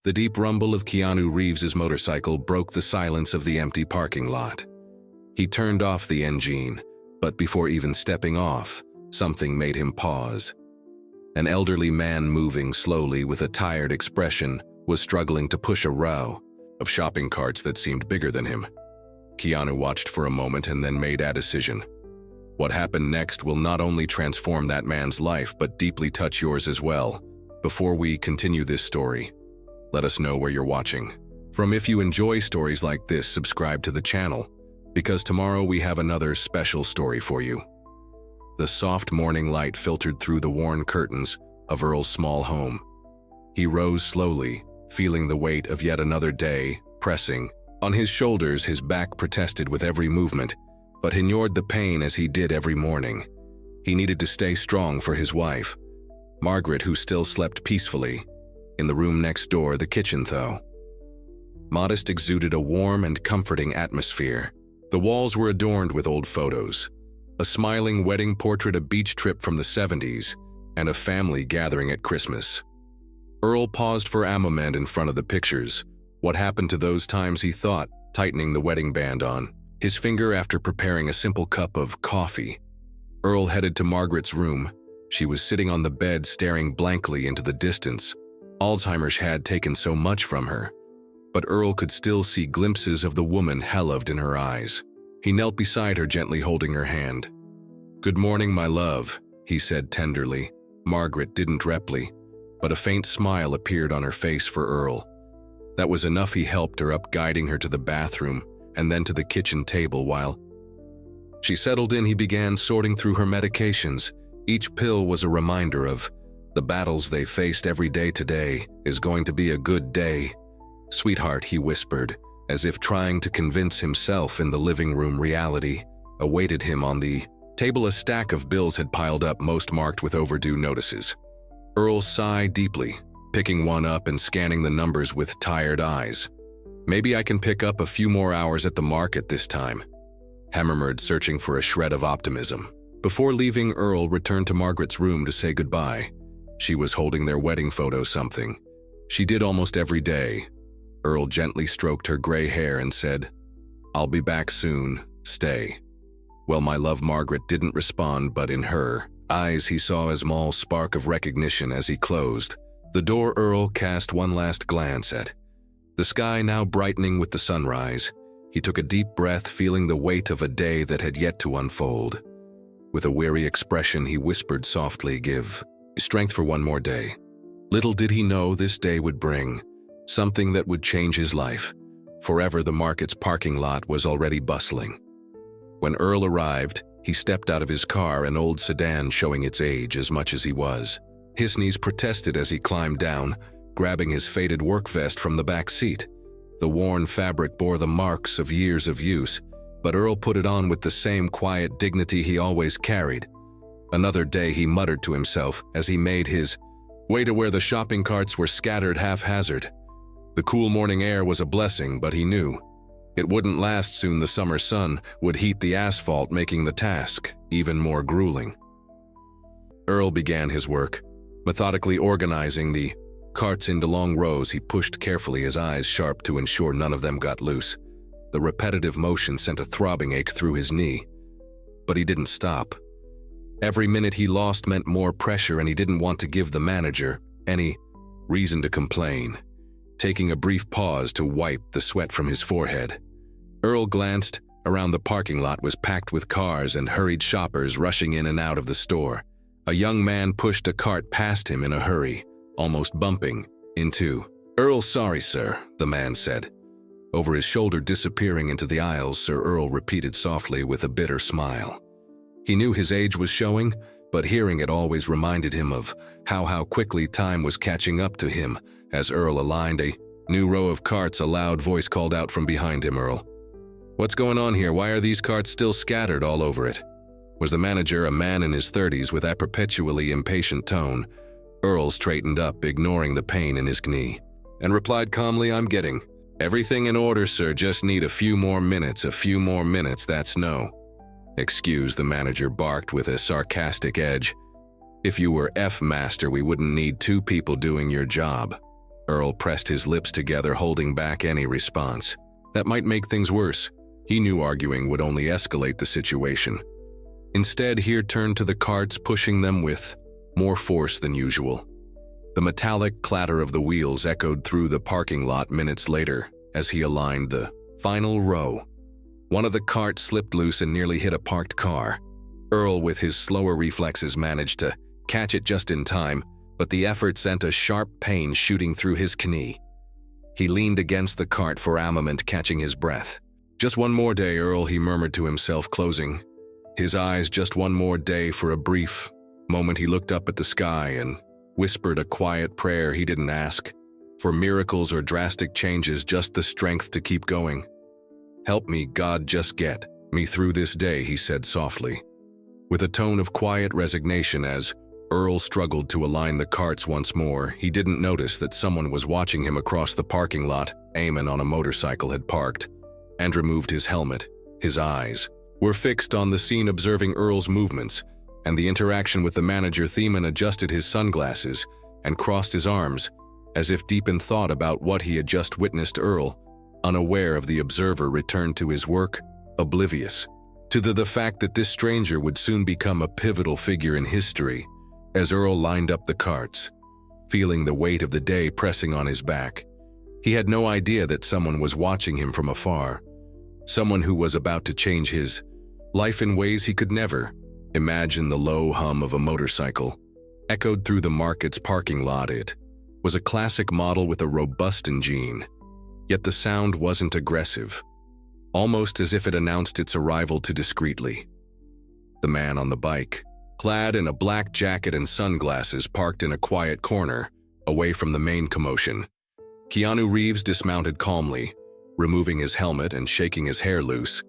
The deep rumble of Keanu Reeves's motorcycle broke the silence of the empty parking lot. He turned off the engine, but before even stepping off, something made him pause. An elderly man moving slowly with a tired expression was struggling to push a row of shopping carts that seemed bigger than him. Keanu watched for a moment and then made a decision. What happened next will not only transform that man's life but deeply touch yours as well. Before we continue this story, let us know where you're watching from. If you enjoy stories like this, subscribe to the channel, because tomorrow we have another special story for you. The soft morning light filtered through the worn curtains of Earl's small home. He rose slowly, feeling the weight of yet another day pressing on his shoulders. His back protested with every movement, but ignored the pain as he did every morning. He needed to stay strong for his wife, Margaret, who still slept peacefully in the room next door. The kitchen, though, modest, exuded a warm and comforting atmosphere. The walls were adorned with old photos, a smiling wedding portrait, a beach trip from the 70s, and a family gathering at Christmas. Earl paused for a moment in front of the pictures. What happened to those times, he thought, tightening the wedding band on his finger after preparing a simple cup of coffee. Earl headed to Margaret's room. She was sitting on the bed, staring blankly into the distance. Alzheimer's had taken so much from her, but Earl could still see glimpses of the woman loved in her eyes. He knelt beside her, gently holding her hand. "Good morning, my love," he said tenderly. Margaret didn't reply, but a faint smile appeared on her face for Earl. That was enough. He helped her up, guiding her to the bathroom and then to the kitchen table. While she settled in, he began sorting through her medications. Each pill was a reminder of the battles they faced every day. "Today is going to be a good day, sweetheart," he whispered, as if trying to convince himself. In the living room, reality awaited him. On the table, a stack of bills had piled up, most marked with overdue notices. Earl sighed deeply, picking one up and scanning the numbers with tired eyes. "Maybe I can pick up a few more hours at the market this time," he murmured, searching for a shred of optimism. Before leaving, Earl returned to Margaret's room to say goodbye. She was holding their wedding photo, something she did almost every day. Earl gently stroked her gray hair and said, "I'll be back soon. Stay." "Well, my love." Margaret didn't respond, but in her eyes he saw a small spark of recognition. As he closed the door, Earl cast one last glance at the sky, now brightening with the sunrise. He took a deep breath, feeling the weight of a day that had yet to unfold. With a weary expression, he whispered softly, "Give strength for one more day." Little did he know this day would bring something that would change his life forever. The market's parking lot was already bustling. When Earl arrived, he stepped out of his car, an old sedan showing its age as much as he was. His knees protested as he climbed down, grabbing his faded work vest from the back seat. The worn fabric bore the marks of years of use, but Earl put it on with the same quiet dignity he always carried. "Another day," he muttered to himself as he made his way to where the shopping carts were scattered haphazard. The cool morning air was a blessing, but he knew it wouldn't last. Soon the summer sun would heat the asphalt, making the task even more grueling. Earl began his work, methodically organizing the carts into long rows. He pushed carefully, his eyes sharp to ensure none of them got loose. The repetitive motion sent a throbbing ache through his knee, but he didn't stop. Every minute he lost meant more pressure, and he didn't want to give the manager any reason to complain. Taking a brief pause to wipe the sweat from his forehead, Earl glanced around. The parking lot was packed with cars and hurried shoppers rushing in and out of the store. A young man pushed a cart past him in a hurry, almost bumping into Earl. "Sorry, sir," the man said, over his shoulder, disappearing into the aisles. "Sir," Earl repeated softly with a bitter smile. He knew his age was showing, but hearing it always reminded him of how quickly time was catching up to him. As Earl aligned a new row of carts, a loud voice called out from behind him, "Earl, what's going on here? Why are these carts still scattered all over it?" Was the manager, a man in his 30s with a perpetually impatient tone? Earl straightened up, ignoring the pain in his knee, and replied calmly, "I'm getting everything in order, sir. Just need a few more minutes. A few more minutes, that's no excuse," the manager barked with a sarcastic edge. "If you were F master, we wouldn't need two people doing your job." Earl pressed his lips together, holding back any response. That might make things worse. He knew arguing would only escalate the situation. Instead, he turned to the carts, pushing them with more force than usual. The metallic clatter of the wheels echoed through the parking lot minutes later as he aligned the final row. One of the carts slipped loose and nearly hit a parked car. Earl, with his slower reflexes, managed to catch it just in time, but the effort sent a sharp pain shooting through his knee. He leaned against the cart for a moment, catching his breath. "Just one more day, Earl," he murmured to himself, closing his eyes. Just one more day. For a brief moment he looked up at the sky and whispered a quiet prayer. He didn't ask for miracles or drastic changes, just the strength to keep going. "Help me, God, just get me through this day," he said softly, with a tone of quiet resignation. As Earl struggled to align the carts once more, he didn't notice that someone was watching him across the parking lot. Eamon on a motorcycle had parked and removed his helmet. His eyes were fixed on the scene, observing Earl's movements and the interaction with the manager. Eamon adjusted his sunglasses and crossed his arms, as if deep in thought about what he had just witnessed. Earl, unaware of the observer, returned to his work, oblivious to the fact that this stranger would soon become a pivotal figure in history. As Earl lined up the carts, feeling the weight of the day pressing on his back, he had no idea that someone was watching him from afar, someone who was about to change his life in ways he could never imagine. The low hum of a motorcycle echoed through the market's parking lot. It was a classic model with a robust engine, yet the sound wasn't aggressive, almost as if it announced its arrival too discreetly. The man on the bike, clad in a black jacket and sunglasses, parked in a quiet corner, away from the main commotion. Keanu Reeves dismounted calmly, removing his helmet and shaking his hair loose.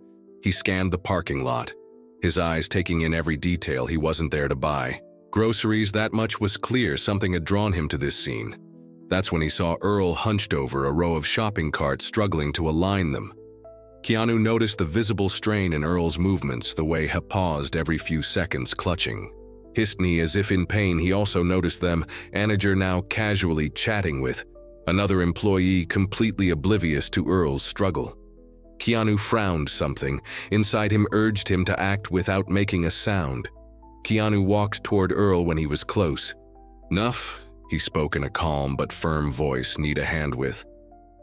He scanned the parking lot, his eyes taking in every detail. He wasn't there to buy groceries, that much was clear. Something had drawn him to this scene. That's when he saw Earl hunched over a row of shopping carts, struggling to align them. Keanu noticed the visible strain in Earl's movements, the way he paused every few seconds, clutching his knee as if in pain. He also noticed them, manager now casually chatting with another employee, completely oblivious to Earl's struggle. Keanu frowned. Something inside him urged him to act without making a sound. Keanu walked toward Earl when he was close. "Nuff," he spoke in a calm but firm voice. "Need a hand with?"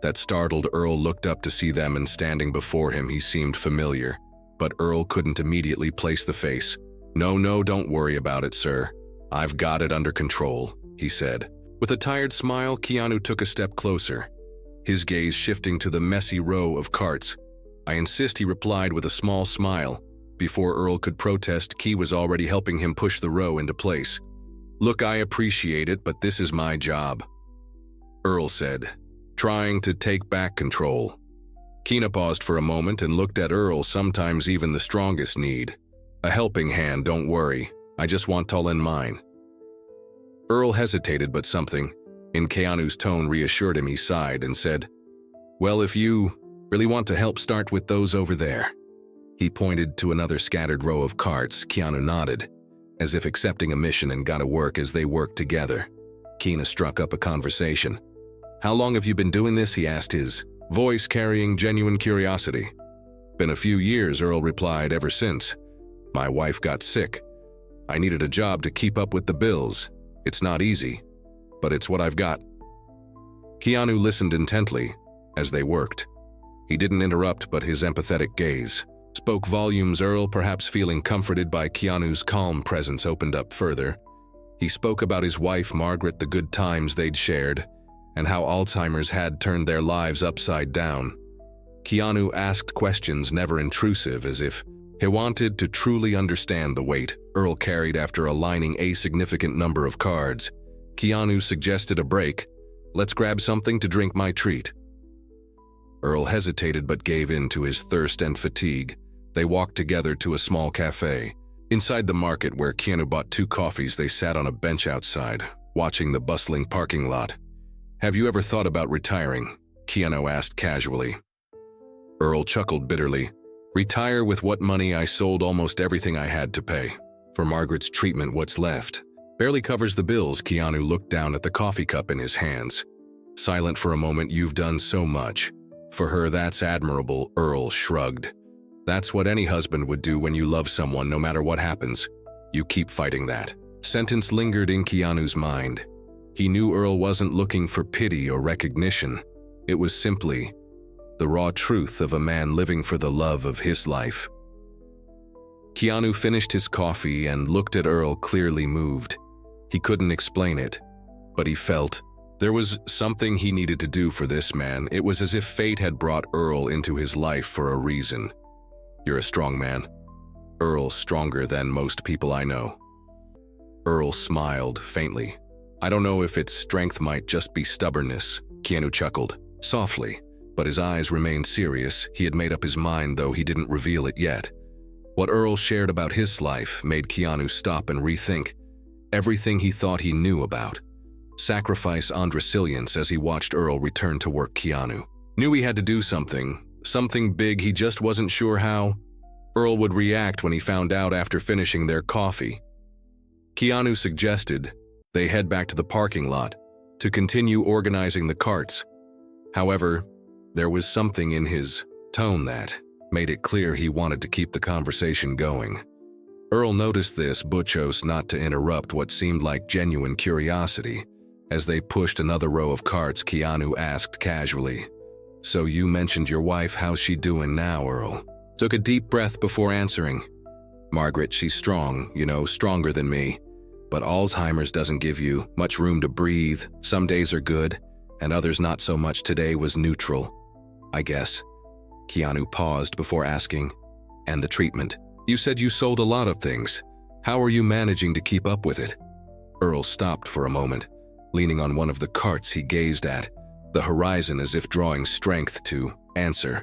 That startled Earl looked up to see them, and standing before him he seemed familiar, but Earl couldn't immediately place the face. No, don't worry about it, sir. I've got it under control," he said. With a tired smile, Keanu took a step closer, his gaze shifting to the messy row of carts. "I insist," he replied with a small smile. Before Earl could protest, Key was already helping him push the row into place. "Look, I appreciate it, but this is my job," Earl said, trying to take back control. Keena paused for a moment and looked at Earl. "Sometimes even the strongest need a helping hand. Don't worry, I just want all in mine." Earl hesitated, but something in Keanu's tone reassured him. He sighed and said, "Well, if you really want to help, start with those over there." He pointed to another scattered row of carts. Keanu nodded, as if accepting a mission, and got to work. As they worked together, Keena struck up a conversation. "How long have you been doing this?" he asked, his voice carrying genuine curiosity. "Been a few years," Earl replied. "Ever since my wife got sick. I needed a job to keep up with the bills. It's not easy, but it's what I've got." Keanu listened intently as they worked. He didn't interrupt, but his empathetic gaze spoke volumes. Earl, perhaps feeling comforted by Keanu's calm presence, opened up further. He spoke about his wife, Margaret, the good times they'd shared, and how Alzheimer's had turned their lives upside down. Keanu asked questions never intrusive, as if he wanted to truly understand the weight Earl carried. After aligning a significant number of cards, Keanu suggested a break. "Let's grab something to drink, my treat." Earl hesitated but gave in to his thirst and fatigue. They walked together to a small cafe inside the market, where Keanu bought 2 coffees. They sat on a bench outside, watching the bustling parking lot. "Have you ever thought about retiring?" Keanu asked casually. Earl chuckled bitterly. "Retire with what money? I sold almost everything I had to pay for Margaret's treatment. What's left barely covers the bills." Keanu looked down at the coffee cup in his hands. Silent for a moment, "You've done so much. For her, that's admirable," Earl shrugged. "That's what any husband would do when you love someone, no matter what happens. You keep fighting that." Sentence lingered in Keanu's mind. He knew Earl wasn't looking for pity or recognition. It was simply the raw truth of a man living for the love of his life. Keanu finished his coffee and looked at Earl, clearly moved. He couldn't explain it, but he felt there was something he needed to do for this man. It was as if fate had brought Earl into his life for a reason. "You're a strong man." "Earl, stronger than most people I know." Earl smiled faintly. "I don't know if it's strength, might just be stubbornness." Keanu chuckled softly, but his eyes remained serious. He had made up his mind, though he didn't reveal it yet. What Earl shared about his life made Keanu stop and rethink everything he thought he knew about sacrifice and resilience. As he watched Earl return to work, Keanu knew he had to do something big. He just wasn't sure how Earl would react when he found out after finishing their coffee. Keanu suggested they head back to the parking lot to continue organizing the carts. However, there was something in his tone that made it clear he wanted to keep the conversation going. Earl noticed this, but chose not to interrupt what seemed like genuine curiosity. As they pushed another row of carts, Keanu asked casually, "So you mentioned your wife, how's she doing now?" Earl took a deep breath before answering. "Margaret, she's strong, stronger than me. But Alzheimer's doesn't give you much room to breathe. Some days are good, and others not so much. Today was neutral, I guess." Keanu paused before asking, "And the treatment? You said you sold a lot of things. How are you managing to keep up with it?" Earl stopped for a moment. Leaning on one of the carts, he gazed at the horizon as if drawing strength to answer.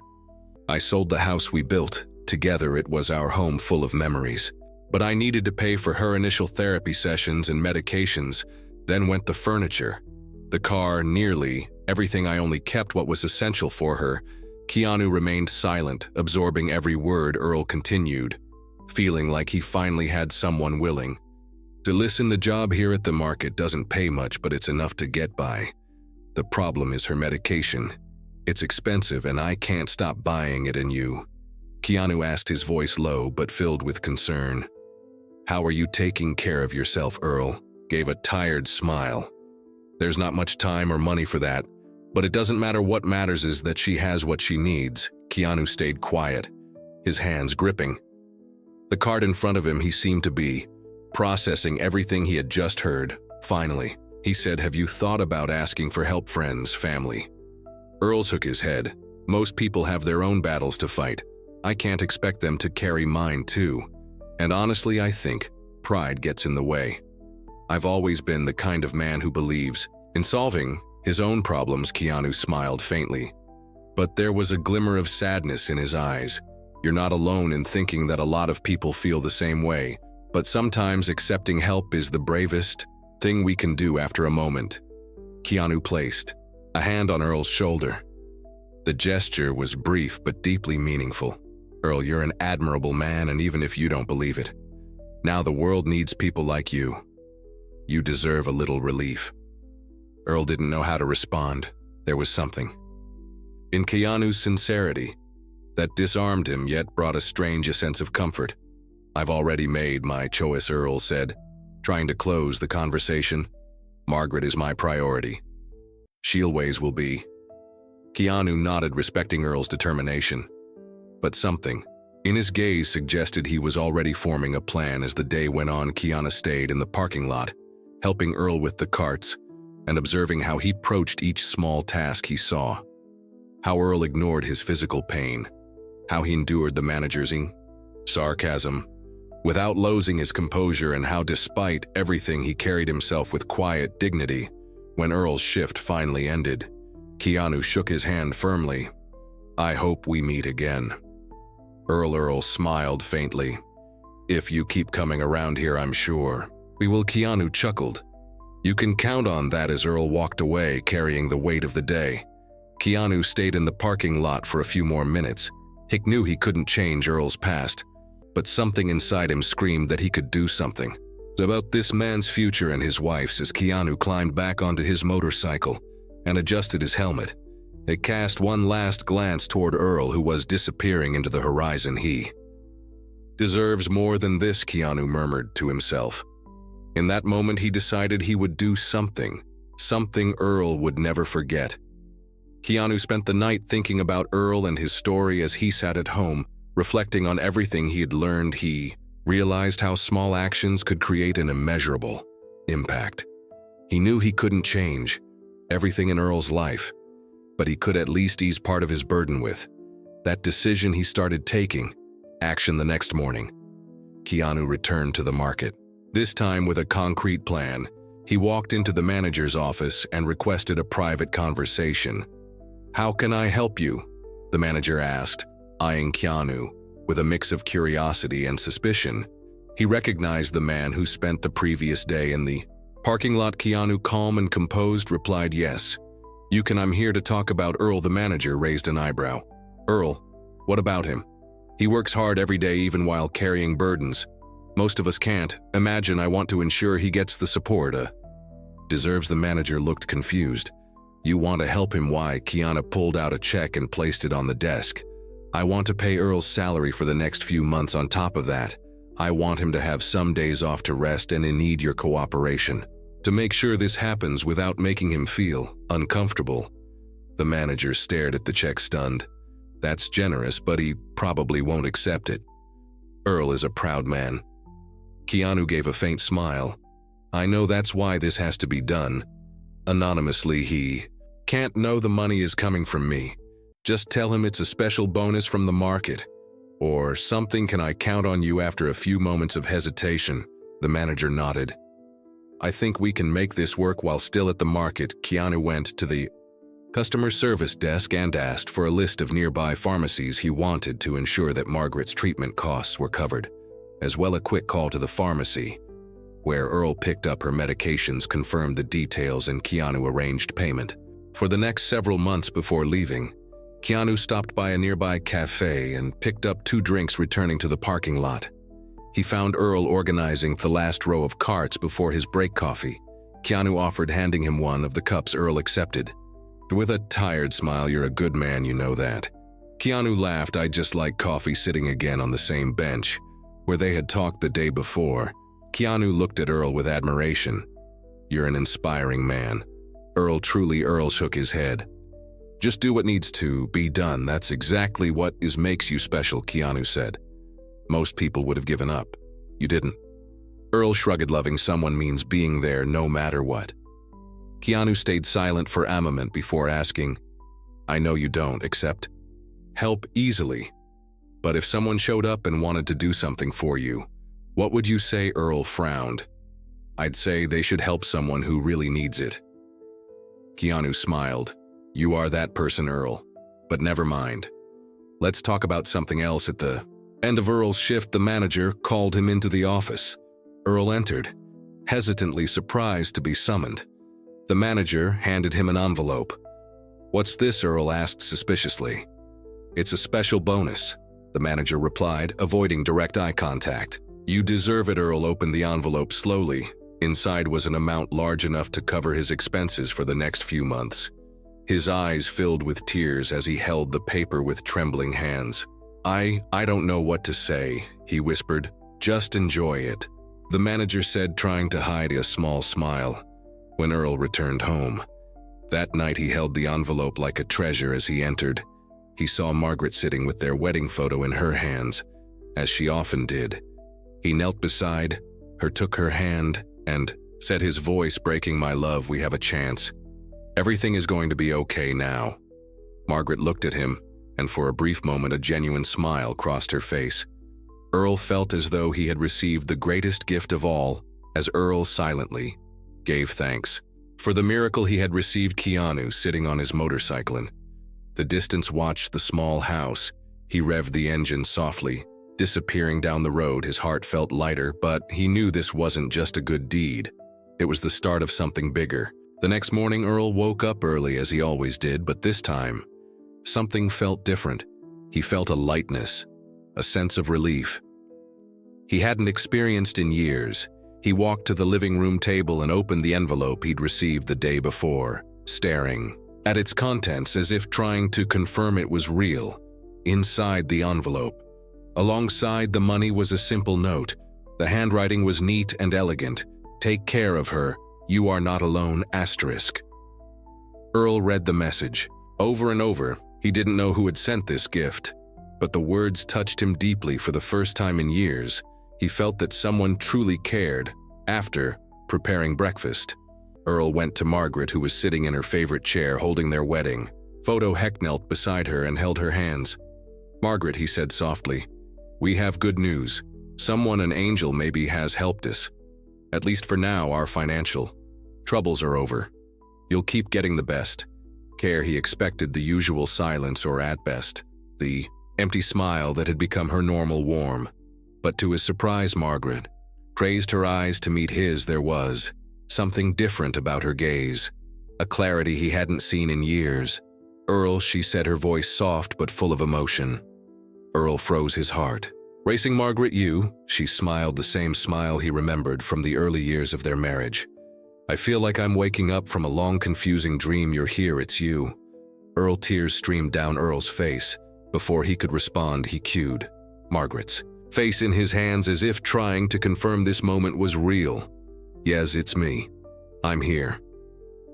"I sold the house we built. Together it was our home full of memories. But I needed to pay for her initial therapy sessions and medications. Then went the furniture, the car, nearly everything. I only kept what was essential for her." Keanu remained silent, absorbing every word. Earl continued, feeling like he finally had someone willing to listen. "The job here at the market doesn't pay much, but it's enough to get by. The problem is her medication. It's expensive and I can't stop buying it. And you?" Keanu asked, his voice low but filled with concern. "How are you taking care of yourself?" Earl gave a tired smile. "There's not much time or money for that, but it doesn't matter. What matters is that she has what she needs." Keanu stayed quiet, his hands gripping the card in front of him. He seemed to be processing everything he had just heard. Finally, he said, "Have you thought about asking for help? Friends, family?" Earl shook his head. "Most people have their own battles to fight. I can't expect them to carry mine too. And honestly, I think pride gets in the way. I've always been the kind of man who believes in solving his own problems." Keanu smiled faintly, but there was a glimmer of sadness in his eyes. "You're not alone in thinking that. A lot of people feel the same way. But sometimes accepting help is the bravest thing we can do." After a moment, Keanu placed a hand on Earl's shoulder. The gesture was brief but deeply meaningful. "Earl, you're an admirable man, and even if you don't believe it, now the world needs people like you. You deserve a little relief." Earl didn't know how to respond. There was something in Keanu's sincerity that disarmed him yet brought a strange sense of comfort. "I've already made my choice," Earl said, trying to close the conversation. "Margaret is my priority. She always will be." Keanu nodded, respecting Earl's determination. But something in his gaze suggested he was already forming a plan. As the day went on, Keanu stayed in the parking lot, helping Earl with the carts and observing how he approached each small task he saw. How Earl ignored his physical pain, how he endured the manager's sarcasm without losing his composure, and how despite everything he carried himself with quiet dignity. When Earl's shift finally ended, Keanu shook his hand firmly. "I hope we meet again." Earl smiled faintly. "If you keep coming around here, I'm sure we will." Keanu chuckled. "You can count on that." As Earl walked away, carrying the weight of the day, Keanu stayed in the parking lot for a few more minutes. He knew he couldn't change Earl's past, but something inside him screamed that he could do something about this man's future and his wife's. As Keanu climbed back onto his motorcycle, and adjusted his helmet. It cast one last glance toward Earl, who was disappearing into the horizon. He deserves more than this, Keanu murmured to himself. In that moment, he decided he would do something Earl would never forget. Keanu spent the night thinking about Earl and his story. As he sat at home, reflecting on everything he had learned, he realized how small actions could create an immeasurable impact. He knew he couldn't change everything in Earl's life, but he could at least ease part of his burden with that decision. He started taking action the next morning. Keanu returned to the market, this time with a concrete plan. He walked into the manager's office and requested a private conversation. "How can I help you?" the manager asked, eyeing Keanu with a mix of curiosity and suspicion. He recognized the man who spent the previous day in the parking lot. Keanu, calm and composed, replied, "Yes, you can. I'm here to talk about Earl." The manager raised an eyebrow. "Earl? What about him? He works hard every day, even while carrying burdens. Most of us can't. Imagine. I want to ensure he gets the support deserves." The manager looked confused. "You want to help him? Why?" Keanu pulled out a check and placed it on the desk. "I want to pay Earl's salary for the next few months. On top of that, I want him to have some days off to rest, and I need your cooperation to make sure this happens without making him feel uncomfortable." The manager stared at the check, stunned. "That's generous, but he probably won't accept it. Earl is a proud man." Keanu gave a faint smile. "I know, that's why this has to be done anonymously. He can't know the money is coming from me. Just tell him it's a special bonus from the market or something. Can I count on you?" After a few moments of hesitation, the manager nodded. "I think we can make this work." While still at the market, Keanu went to the customer service desk and asked for a list of nearby pharmacies he wanted to ensure that Margaret's treatment costs were covered, as well a quick call to the pharmacy where Earl picked up her medications confirmed the details, and Keanu arranged payment. For the next several months before leaving, Keanu stopped by a nearby cafe and picked up 2 drinks. Returning to the parking lot, he found Earl organizing the last row of carts before his break coffee. Keanu offered, handing him one of the cups. Earl accepted with a tired smile. "You're a good man, you know that." Keanu laughed. "I just like coffee." Sitting again on the same bench where they had talked the day before, Keanu looked at Earl with admiration. "You're an inspiring man, Earl. Truly." Earl shook his head. "Just do what needs to be done. That's exactly what makes you special," Keanu said. "Most people would have given up. You didn't." Earl shrugged. "Loving someone means being there no matter what." Keanu stayed silent for a moment before asking, "I know you don't accept help easily, but if someone showed up and wanted to do something for you, what would you say?" Earl frowned. "I'd say they should help someone who really needs it." Keanu smiled. "You are that person, Earl. But never mind. Let's talk about something else." At the end of Earl's shift, the manager called him into the office. Earl entered, hesitantly, surprised to be summoned. The manager handed him an envelope. "What's this?" Earl asked suspiciously. "It's a special bonus," the manager replied, avoiding direct eye contact. "You deserve it." Earl opened the envelope slowly. Inside was an amount large enough to cover his expenses for the next few months. His eyes filled with tears as he held the paper with trembling hands. I don't know what to say," he whispered. "Just enjoy it," the manager said, trying to hide a small smile. When Earl returned home that night, he held the envelope like a treasure. As he entered, he saw Margaret sitting with their wedding photo in her hands, as she often did. He knelt beside her, took her hand, and said, his voice breaking, "My love, we have a chance. Everything is going to be okay now." Margaret looked at him, and for a brief moment a genuine smile crossed her face. Earl felt as though he had received the greatest gift of all, as Earl silently gave thanks for the miracle he had received. Keanu, sitting on his motorcycle in the distance, watched the small house. He revved the engine softly, disappearing down the road. His heart felt lighter, but he knew this wasn't just a good deed. It was the start of something bigger. The next morning, Earl woke up early as he always did, but this time, something felt different. He felt a lightness, a sense of relief he hadn't experienced in years. He walked to the living room table and opened the envelope he'd received the day before. staring at its contents as if trying to confirm it was real. Inside the envelope, alongside the money, was a simple note. The handwriting was neat and elegant. "Take care of her. You are not alone." Earl read the message over and over. He didn't know who had sent this gift, but the words touched him deeply. For the first time in years, he felt that someone truly cared. After preparing breakfast, Earl went to Margaret, who was sitting in her favorite chair holding their wedding photo. Heck knelt beside her and held her hands. "Margaret," he said softly, "we have good news. Someone, an angel maybe, has helped us. At least for now, our financial troubles are over. You'll keep getting the best care." He expected the usual silence, or at best, the empty smile that had become her normal warm. But to his surprise, Margaret raised her eyes to meet his. There was something different about her gaze, a clarity he hadn't seen in years. "Earl," she said, her voice soft but full of emotion. Earl froze, his heart racing. "Margaret, you?" She smiled, the same smile he remembered from the early years of their marriage. "I feel like I'm waking up from a long, confusing dream. You're here, it's you." Earl, tears streamed down Earl's face. Before he could respond, he cued Margaret's face in his hands as if trying to confirm this moment was real. "Yes, it's me. I'm here.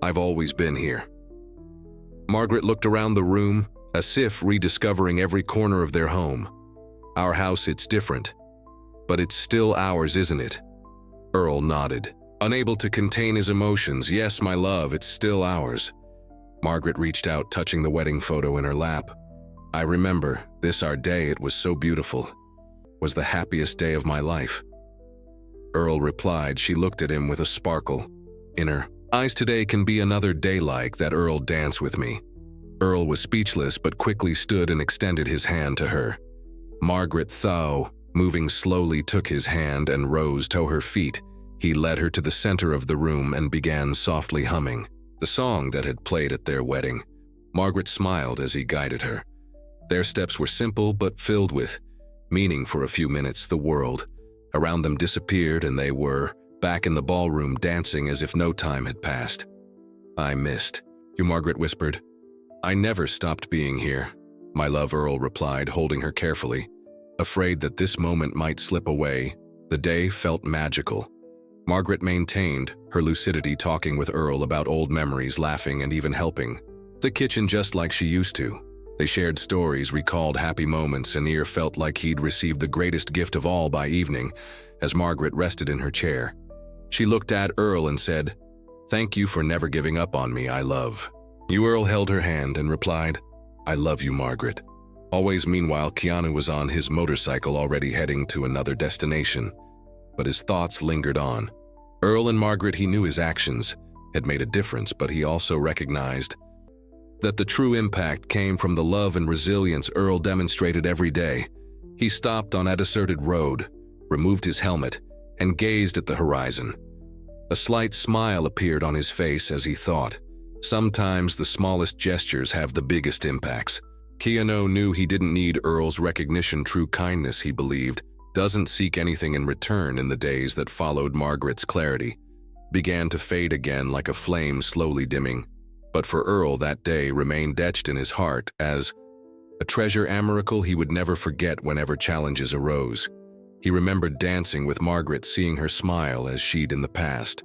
I've always been here." Margaret looked around the room, as if rediscovering every corner of their home. "Our house, it's different, but it's still ours, isn't it?" Earl nodded, unable to contain his emotions. "Yes, my love, it's still ours." Margaret reached out, touching the wedding photo in her lap. "I remember this, our day. It was so beautiful. Was the happiest day of my life." Earl replied. She looked at him with a sparkle in her eyes. "Today can be another day like that. Earl, dance with me." Earl was speechless, but quickly stood and extended his hand to her. Margaret, though, moving slowly, took his hand and rose to her feet. He led her to the center of the room and began softly humming the song that had played at their wedding. Margaret smiled as he guided her. Their steps were simple but filled with meaning. For a few minutes, the world around them disappeared, and they were back in the ballroom, dancing as if no time had passed. "I missed you," Margaret whispered. "I never stopped being here, my love," Earl replied, holding her carefully. Afraid that this moment might slip away, the day felt magical. Margaret maintained her lucidity, talking with Earl about old memories, laughing and even helping the kitchen just like she used to. They shared stories, recalled happy moments, and Earl felt like he'd received the greatest gift of all. By evening, as Margaret rested in her chair, she looked at Earl and said, "Thank you for never giving up on me. I love you." Earl held her hand and replied, "I love you, Margaret. Always." Meanwhile, Keanu was on his motorcycle, already heading to another destination, but his thoughts lingered on Earl and Margaret. He knew his actions had made a difference, but he also recognized that the true impact came from the love and resilience Earl demonstrated every day. He stopped on a deserted road, removed his helmet, and gazed at the horizon. A slight smile appeared on his face as he thought, sometimes the smallest gestures have the biggest impacts. Keanu knew he didn't need Earl's recognition. True kindness, he believed, doesn't seek anything in return. In the days that followed, Margaret's clarity began to fade again, like a flame slowly dimming. But for Earl, that day remained etched in his heart as a treasure, a miracle he would never forget. Whenever challenges arose, he remembered dancing with Margaret, seeing her smile as she'd in the past.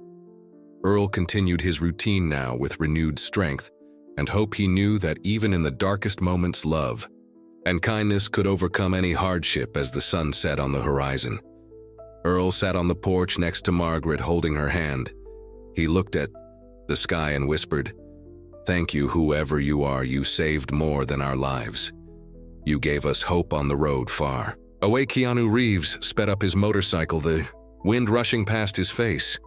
Earl continued his routine now with renewed strength and hope. He knew that even in the darkest moments, love and kindness could overcome any hardship. As the sun set on the horizon, Earl sat on the porch next to Margaret, holding her hand. He looked at the sky and whispered, "Thank you, whoever you are. You saved more than our lives. You gave us hope on the road far away." Keanu Reeves sped up his motorcycle, the wind rushing past his face.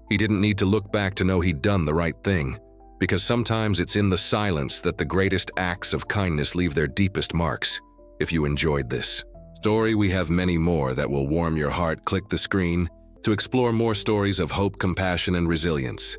He didn't need to look back to know he'd done the right thing, because sometimes it's in the silence that the greatest acts of kindness leave their deepest marks. If you enjoyed this story, we have many more that will warm your heart. Click the screen to explore more stories of hope, compassion, and resilience.